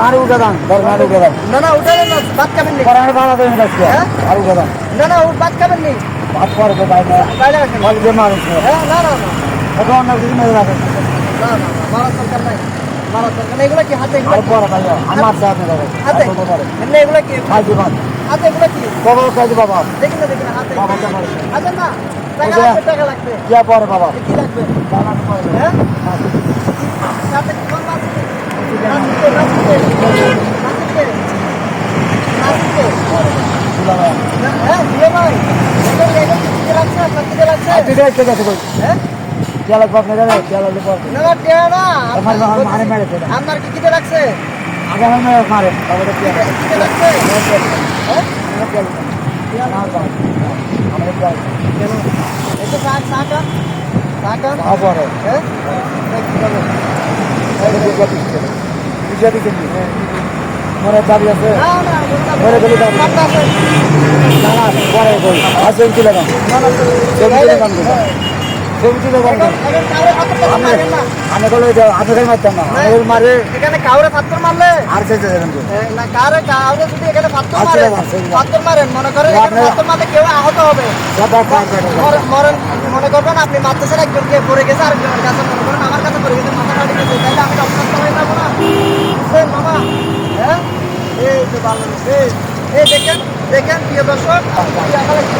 আরে উঠে দাম দরকার উঠে দাম না না উঠে না ভাত খাবেন নি পরে বাবা দেন আর উঠে দাম না না ভাত খাবেন নি ভাত পরে তো তাই না বাইরে রাখেন ভালো যে মানুষ হ্যাঁ না না না এখন অন্য কিছু মেরে রাখেন না না মারার দরকার নাই মারার দরকার নাই এগুলো কি হাতে আর পরে ভাই আমার সাথে হাতে এমনি এগুলো কি খাই দিবান হাতে এগুলো কি বাবা খাই দিবা বাবা দেখি না হাতে বাবা কেমন হাতে না টাকা লাগবে ইয়া পরে বাবা কি লাগবে বাবা পরে হ্যাঁ সাথে কোন মাছ নাচতে নাচতে নাচতে নাচতে হ্যাঁ দিয়ে ভাই এটা কি লাগছে আপনার কি লাগছে ঠিক আছে ঠিক আছে কই হ্যাঁ চালাক বাপ না যাবে চালাক পরে না না টিয়া না আমার মারে মেরেছে আপনার কি কিতে লাগছে আগে আমি মারে তারপরে কি কিতে লাগছে হ্যাঁ আমাদের যাই কেন এটা সাকা পরে হ্যাঁ মনে দাবি আছে না না মরে গেলে দাবি আপনার আছে না না পরে কই আছে তুলে দাম ছবি তুলে দাম ছবি তুলে দাম এখন কাউরে পাথর মারেন না আমি বলে আপনাদের মারতাম না আমাদের মারে এখানে কাউরে পাথর মারলে আর চাইতে দেবেন তো না কাউরে যদি এখানে পাথর আচ্ছা, মারেন আচ্ছা, আচ্ছা। পাথর মারেন মনে করেন এখানে পাথর মারলে কেউ আহত হবে মরেন মনে করবেন আপনি মারতেছেন একজনকে পড়ে গেছে আরেকজনের কাছে মনে করেন আমার কাছে পড়ে গেছে মাথা কাটে গেছে তাইলে আমি ডক্টর চালাই যাবো না বুঝছেন মামা হ্যাঁ এই তো ভালো এই দেখেন প্রিয় দর্শক আমার একটু